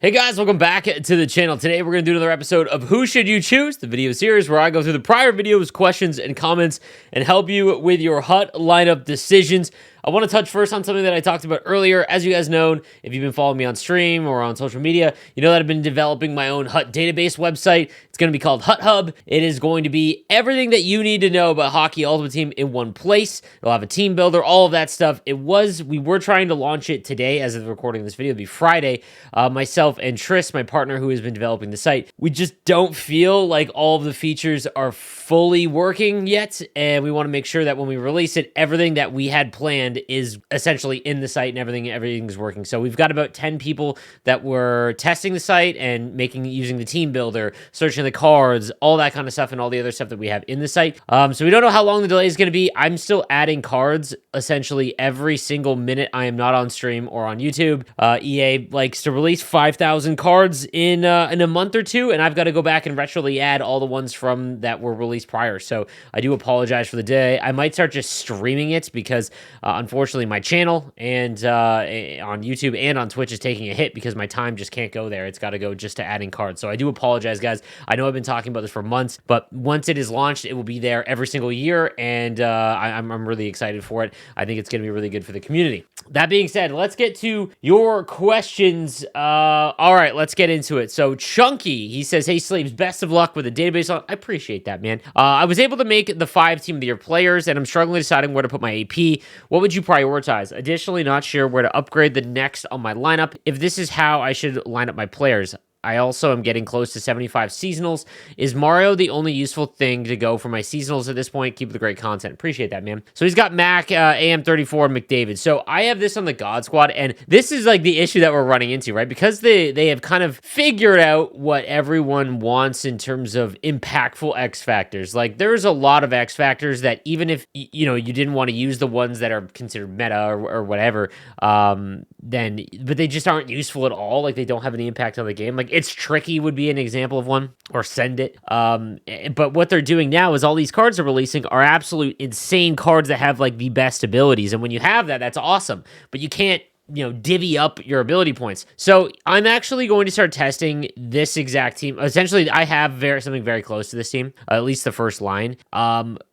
Hey guys, welcome back to the channel. Today we're going to do another episode of Who Should You Choose, the video series where I go through the prior videos, questions, and comments and help you with your HUT lineup decisions. I want to touch first on something that I talked about earlier. As you guys know, if you've been following me on stream or on social media, you know that I've been developing my own HUT database website. It's going to be called HUT Hub. It is going to be everything that you need to know about Hockey Ultimate Team in one place. It'll have a team builder, all of that stuff. We were trying to launch it today as of the recording of this video. It'll be Friday. Myself and Tris, my partner who has been developing the site, we just don't feel like all of the features are fully working yet. And we want to make sure that when we release it, everything that we had planned is essentially in the site and everything's working. So we've got about 10 people that were testing the site and using the team builder, searching the cards, all that kind of stuff, and all the other stuff that we have in the site. So we don't know how long the delay is going to be. I'm still adding cards essentially every single minute I am not on stream or on YouTube. EA likes to release 5,000 cards in a month or two, and I've got to go back and retroly add all the ones from that were released prior. So I do apologize for the delay. I might start just streaming it because unfortunately my channel and on YouTube and on Twitch is taking a hit because my time just can't go there. It's got to go just to adding cards. So I do apologize, guys. I know I've been talking about this for months, but once it is launched, it will be there every single year, and I'm really excited for it. I think it's going to be really good for the community. That being said, let's get to your questions. All right, let's get into it. So Chunky, he says, "Hey Sleeves, best of luck with the database." I appreciate that, man. I was able to make the 5 Team of the Year players, and I'm struggling deciding where to put my AP. What would you prioritize? Additionally, not sure where to upgrade the next on my lineup. If this is how I should line up my players. I also am getting close to 75 seasonals. Is Mario the only useful thing to go for my seasonals at this point? Keep the great content. Appreciate that, man. So he's got Mac, AM34, McDavid. So I have this on the God Squad, and this is like the issue that we're running into, right? Because they have kind of figured out what everyone wants in terms of impactful X factors. Like there's a lot of X factors that even if you didn't want to use the ones that are considered meta or whatever, but they just aren't useful at all. Like they don't have any impact on the game. Like It's Tricky would be an example of one, or Send It. But what they're doing now is all these cards they're releasing are absolute insane cards that have like the best abilities. And when you have that, that's awesome. But you can't divvy up your ability points. So I'm actually going to start testing this exact team. Essentially, I have something very close to this team, at least the first line.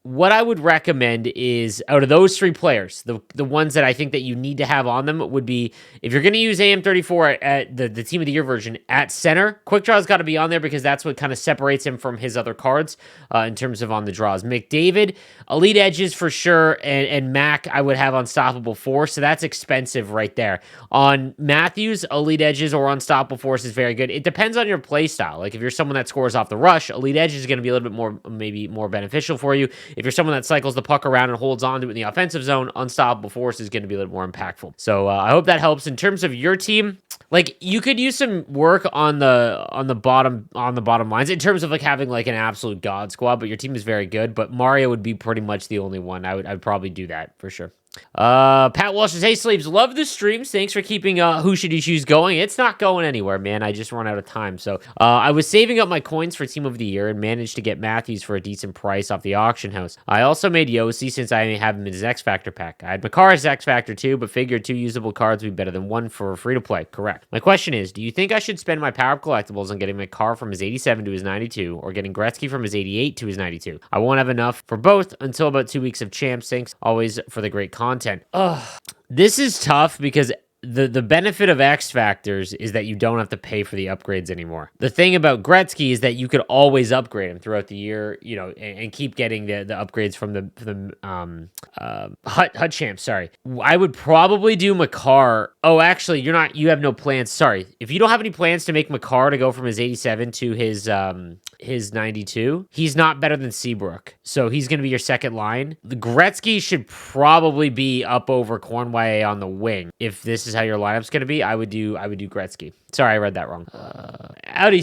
What I would recommend is out of those 3 players, the ones that I think that you need to have on them would be, if you're going to use AM34 at the Team of the Year version at center, Quick Draw's got to be on there because that's what kind of separates him from his other cards in terms of on the draws. McDavid, Elite Edges for sure, and Mac I would have Unstoppable Force, so that's expensive right there. On Matthews, Elite Edges or Unstoppable Force is very good. It depends on your play style. Like if you're someone that scores off the rush, Elite Edges is going to be a little bit more, maybe more beneficial for you. If you're someone that cycles the puck around and holds on to it in the offensive zone, Unstoppable Force is going to be a little more impactful. So I hope that helps. In terms of your team, like you could use some work on the bottom lines in terms of like having like an absolute God Squad, but your team is very good. But Mario would be pretty much the only one. I'd probably do that for sure. Pat Walsh says, "Hey Sleeves, love the streams. Thanks for keeping Who Should You Choose going. It's not going anywhere, man. I just run out of time. So I was saving up my coins for Team of the Year and managed to get Matthews for a decent price off the auction house. I also made Yossi since I have him in his X Factor pack. I had Makara's X Factor too, but figured 2 usable cards would be better than 1 for free to play. Correct. My question is, do you think I should spend my Power Up collectibles on getting Makar from his 87 to his 92 or getting Gretzky from his 88 to his 92? I won't have enough for both until about 2 weeks of Champs. Thanks always for the great content." This is tough because the benefit of X Factors is that you don't have to pay for the upgrades anymore. The thing about Gretzky is that you could always upgrade him throughout the year, and keep getting the upgrades from the HUT Champs. Sorry, I would probably do Makar. Oh, actually, you have no plans. Sorry, if you don't have any plans to make Makar to go from his 87 to his 92, he's not better than Seabrook, so he's going to be your second line. The Gretzky should probably be up over Cornway on the wing. If this is how your lineup's going to be, I would do Gretzky. Sorry, I read that wrong. Howdy,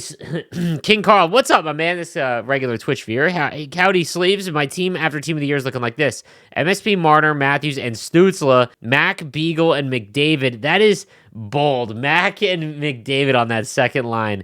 King Carl. What's up, my man? This regular Twitch viewer. Howdy, Sleeves. My team after Team of the Year is looking like this: MSP, Marner, Matthews, and Stutzla, Mac, Beagle, and McDavid. That is bold. Mac and McDavid on that second line.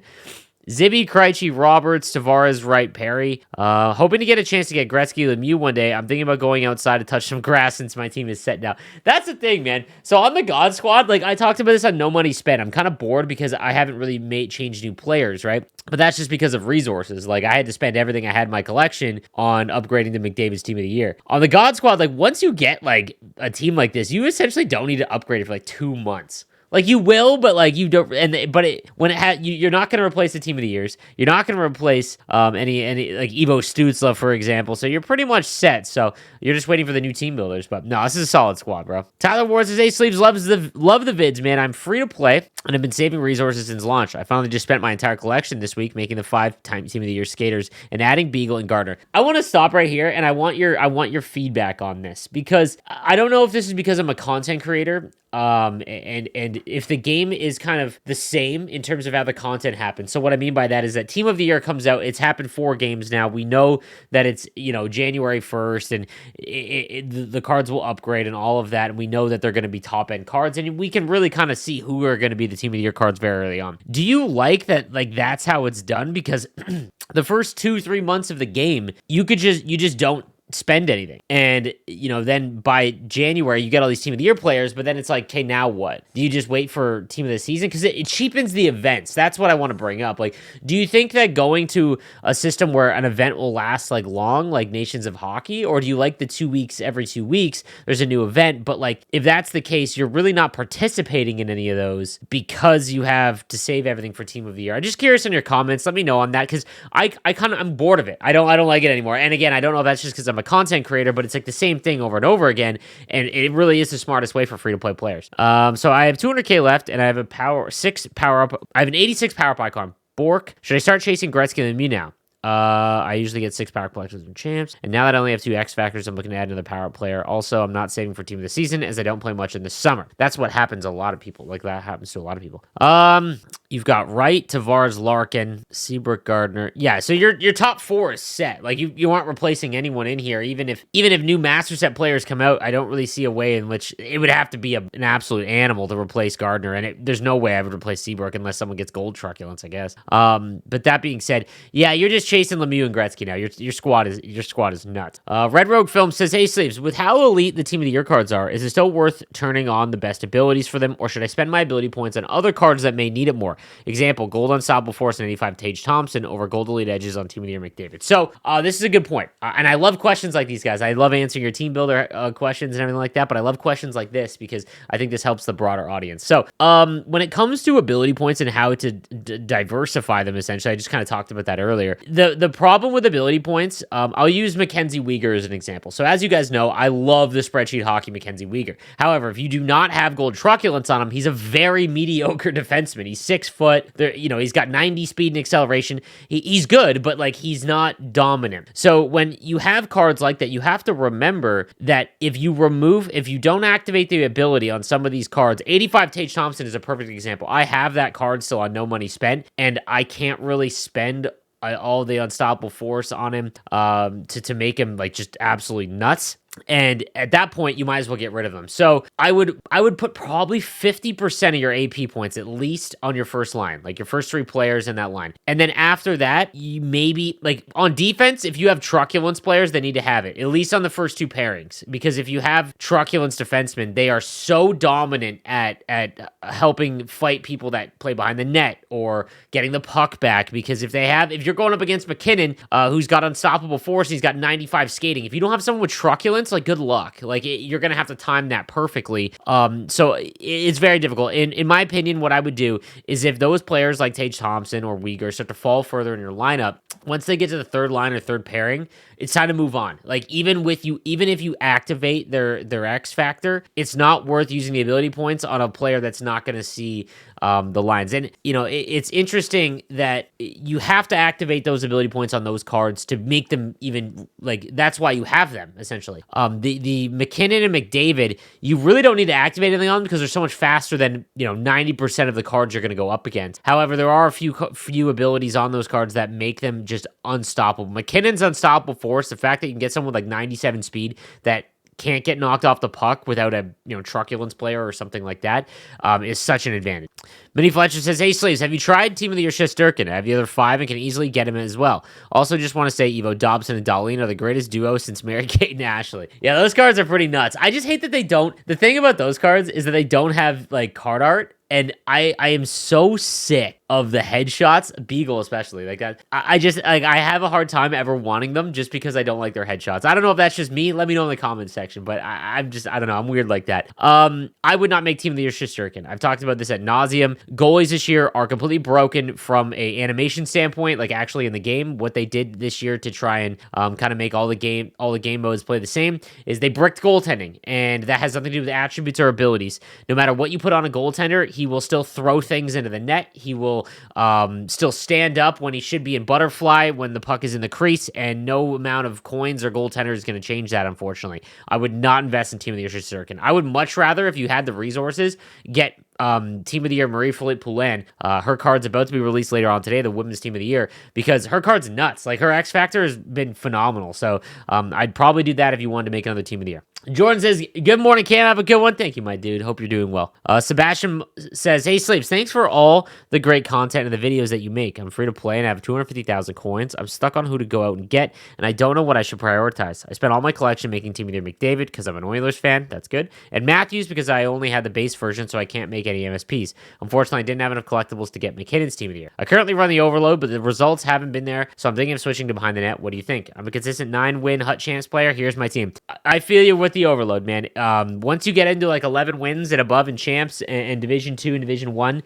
Zibby, Krejci, Roberts, Tavares, Wright, Perry. Hoping to get a chance to get Gretzky, Lemieux one day. I'm thinking about going outside to touch some grass since my team is set now. That's the thing, man. So on the God Squad, like I talked about this on No Money Spent. I'm kind of bored because I haven't really changed new players, right? But that's just because of resources. Like I had to spend everything I had in my collection on upgrading the McDavid's Team of the Year. On the God Squad, like once you get like a team like this, you essentially don't need to upgrade it for like 2 months. Like you will, but like you don't. You're not going to replace the Team of the Years. You're not going to replace any like Evo Stützle, for example. So you're pretty much set. So you're just waiting for the new team builders. But no, this is a solid squad, bro. Tyler Ward says, "Hey Sleeves, love the vids, man. I'm free to play and I've been saving resources since launch. I finally just spent my entire collection this week making the 5-time Team of the Year skaters and adding Beagle and Gardner." I want to stop right here and I want your feedback on this because I don't know if this is because I'm a content creator. And if the game is kind of the same in terms of how the content happens. So what I mean by that is that Team of the Year comes out. It's happened 4 games now. We know that it's, January 1st and the cards will upgrade and all of that. And we know that they're going to be top end cards and we can really kind of see who are going to be the Team of the Year cards very early on. Do you like that? Like that's how it's done? Because the first 2-3 months of the game, you just don't spend anything. And, then by January, you get all these Team of the Year players, but then it's like, okay, now what? Do you just wait for Team of the Season? Because it cheapens the events. That's what I want to bring up. Like, do you think that going to a system where an event will last like long, like Nations of Hockey, or do you like the 2 weeks, every 2 weeks, there's a new event? But like, if that's the case, you're really not participating in any of those because you have to save everything for Team of the Year. I'm just curious in your comments. Let me know on that because I'm bored of it. I don't like it anymore. And again, I don't know if that's just because I'm a content creator, but it's like the same thing over and over again, and it really is the smartest way for free-to-play players. So I have 200k left, and I have I have an 86 power up icon. Bork. Should I start chasing Gretzky and me now? I usually get 6 power collections from champs, and now that I only have 2 X factors, I'm looking to add another power up player. Also, I'm not saving for Team of the Season as I don't play much in the summer. That's what happens to a lot of people. Like that happens to a lot of people. You've got Wright, Tavares, Larkin, Seabrook, Gardner. Yeah, so your top 4 is set. Like you aren't replacing anyone in here. Even if new master set players come out, I don't really see a way in which it would have to be an absolute animal to replace Gardner. And there's no way I would replace Seabrook unless someone gets gold truculence, I guess. But that being said, yeah, you're just chasing Lemieux and Gretzky now. Your squad is nuts. Red Rogue Film says, "Hey Sleeves, with how elite the Team of the Year cards are, is it still worth turning on the best abilities for them, or should I spend my ability points on other cards that may need it more? Example, Gold Unstoppable Force and 85 Tage Thompson over Gold Elite Edges on Team of the Year McDavid." So this is a good point. And I love questions like these, guys. I love answering your team builder questions and everything like that, but I love questions like this because I think this helps the broader audience. So when it comes to ability points and how to diversify them, essentially, I just kind of talked about that earlier. The problem with ability points, I'll use Mackenzie Weegar as an example. So as you guys know, I love the spreadsheet hockey Mackenzie Weegar. However, if you do not have gold truculence on him, he's a very mediocre defenseman. He's 6 foot. He's got 90 speed and acceleration. He's good, but like he's not dominant. So when you have cards like that, you have to remember that if you don't activate the ability on some of these cards, 85 Tage Thompson is a perfect example. I have that card still on No Money Spent, and I can't really spend all the unstoppable force on him to make him like just absolutely nuts. And at that point, you might as well get rid of them. So I would put probably 50% of your AP points at least on your first line, like your first 3 players in that line. And then after that, you maybe like on defense, if you have truculence players, they need to have it at least on the first 2 pairings. Because if you have truculence defensemen, they are so dominant at helping fight people that play behind the net or getting the puck back. Because if you're going up against McKinnon, who's got unstoppable force, he's got 95 skating. If you don't have someone with truculence, like good luck. Like you're gonna have to time that perfectly. So it's very difficult. In my opinion, what I would do is if those players like Tage Thompson or Weegar start to fall further in your lineup, once they get to the third line or third pairing, it's time to move on. Like even if you activate their X factor, it's not worth using the ability points on a player that's not going to see the lines. And it's interesting that you have to activate those ability points on those cards to make them even like that's why you have them essentially. The McKinnon and McDavid, you really don't need to activate anything on them because they're so much faster than 90% of the cards you're going to go up against. However, there are a few abilities on those cards that make them just unstoppable. McKinnon's unstoppable force. The fact that you can get someone with like 97 speed that can't get knocked off the puck without a truculence player or something like that, is such an advantage. Minnie Fletcher says, "Hey Slaves, have you tried Team of the Year Shesterkin? I have the other 5 and can easily get him as well. Also, just want to say Evo Dobson and Darlene are the greatest duo since Mary Kate and Ashley." Yeah, those cards are pretty nuts. I just hate that they don't. The thing about those cards is that they don't have like card art. And I am so sick of the headshots, Beagle especially. Like that, I just like I have a hard time ever wanting them just because I don't like their headshots. I don't know if that's just me. Let me know in the comments section. But I don't know. I'm weird like that. I would not make Team of the Year Shesterkin. I've talked about this ad nauseum. Goalies this year are completely broken from a animation standpoint, like actually in the game. What they did this year to try and kind of make all the game modes play the same is they bricked goaltending, and that has nothing to do with attributes or abilities. No matter what you put on a goaltender, he will still throw things into the net. He will still stand up when he should be in butterfly when the puck is in the crease, and no amount of coins or goaltender is going to change that, unfortunately. I would not invest in Team of the Year Shesterkin. I would much rather, if you had the resources, get Team of the Year Marie-Philippe Poulin. Her card's about to be released later on today, the Women's Team of the Year, because her card's nuts. Like, her X Factor has been phenomenal. So I'd probably do that if you wanted to make another Team of the Year. Jordan says, "Good morning, Cam. Have a good one." Thank you, my dude. Hope you're doing well. Sebastian says, "Hey, Slaves, thanks for all the great content and the videos that you make. I'm free to play and I have 250,000 coins. I'm stuck on who to go out and get, and I don't know what I should prioritize. I spent all my collection making Team of the Year McDavid because I'm an Oilers fan. That's good. And Matthews because I only had the base version, so I can't make any MSPs. Unfortunately, I didn't have enough collectibles to get McKinnon's Team of the Year. I currently run the Overload, but the results haven't been there, so I'm thinking of switching to Behind the Net. What do you think? I'm a consistent 9-win Hut Champs player. Here's my team." I feel you with the Overload, man. Once you get into like 11 wins and above in Champs and Division 2 and Division 1,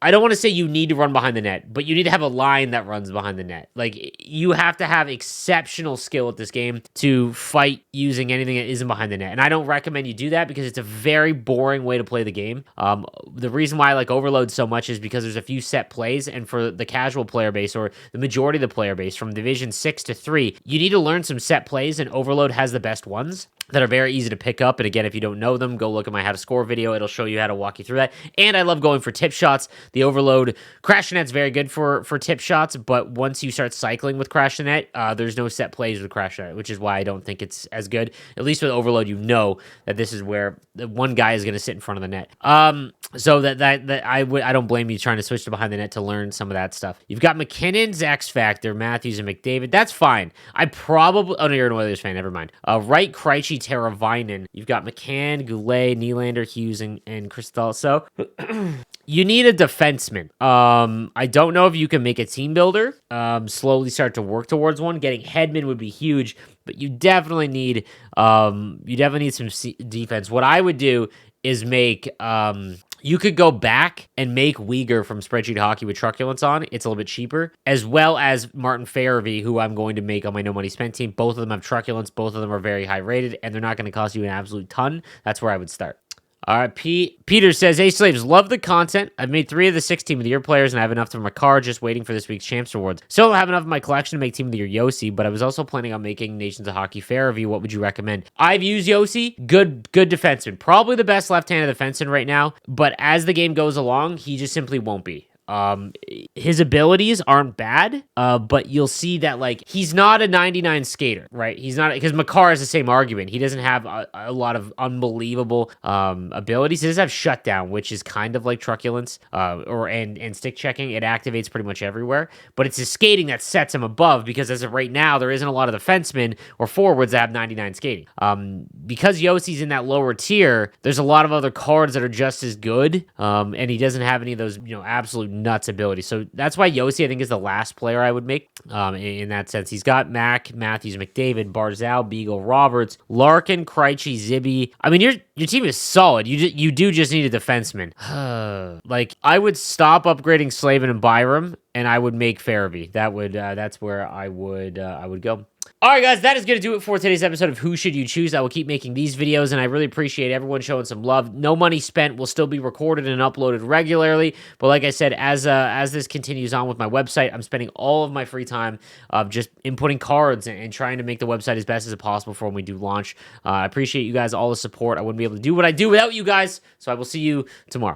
I don't want to say you need to run behind the net, but you need to have a line that runs behind the net. Like, you have to have exceptional skill at this game to fight using anything that isn't behind the net. And I don't recommend you do that because it's a very boring way to play the game. The reason why I like Overload so much is because there's a few set plays, and for the casual player base or the majority of the player base from Division 6 to 3, you need to learn some set plays, and Overload has the best ones that are very easy to pick up. And again, if you don't know them, go look at my How to Score video. It'll show you how to walk you through that. And I love going for tip shots. The Overload Crash Net's very good for tip shots, but once you start cycling with Crash Net, there's no set plays with Crash Net, which is why I don't think it's as good. At least with Overload, you know that this is where the one guy is going to sit in front of the net. So that I don't blame you trying to switch to behind the net to learn some of that stuff. You've got McKinnon's X Factor, Matthews, and McDavid. That's fine. I probably... Oh, no, you're an Oilers fan. Never mind. Wright, Krejci, Teravainen. You've got McCann, Goulet, Nylander, Hughes, and Crystal. So you need a defenseman. I don't know if you can make a team builder. Slowly start to work towards one. Getting Hedman would be huge, but you definitely need some defense. What I would do is make... you could go back and make Uyghur from Spreadsheet Hockey with Truculence on. It's a little bit cheaper. As well as Martin Farabee, who I'm going to make on my No Money Spent team. Both of them have Truculence. Both of them are very high rated, and they're not going to cost you an absolute ton. That's where I would start. All right, Peter says, "Hey, Slaves, love the content. I've made 3 of the 6 Team of the Year players, and I have enough for my card, just waiting for this week's Champs Awards. Still don't have enough in my collection to make Team of the Year Yossi, but I was also planning on making Nations of Hockey Farabee. What would you recommend?" I've used Yossi. Good defenseman. Probably the best left-handed defenseman right now, but as the game goes along, he just simply won't be. His abilities aren't bad, but you'll see that, like, he's not a 99 skater, right? He's not, because Makar has the same argument. He doesn't have a lot of unbelievable abilities. He does have shutdown, which is kind of like truculence, and stick checking. It activates pretty much everywhere, but it's his skating that sets him above, because as of right now, there isn't a lot of defensemen or forwards that have 99 skating. Because Yossi's in that lower tier, there's a lot of other cards that are just as good, and he doesn't have any of those, absolute nuts ability. So that's why Yossi, I think, is the last player I would make in that sense. He's got Mac, Matthews, McDavid, Barzal, Beagle, Roberts, Larkin, Krejci, Zibby. I mean, your team is solid. You do just need a defenseman. Like, I would stop upgrading Slavin and Byram, and I would make Farabee. That's where I would go. All right, guys, that is going to do it for today's episode of Who Should You Choose? I will keep making these videos, and I really appreciate everyone showing some love. No Money Spent will still be recorded and uploaded regularly, but like I said, as this continues on with my website, I'm spending all of my free time just inputting cards and trying to make the website as best as possible for when we do launch. I appreciate you guys, all the support. I wouldn't be able to do what I do without you guys, so I will see you tomorrow.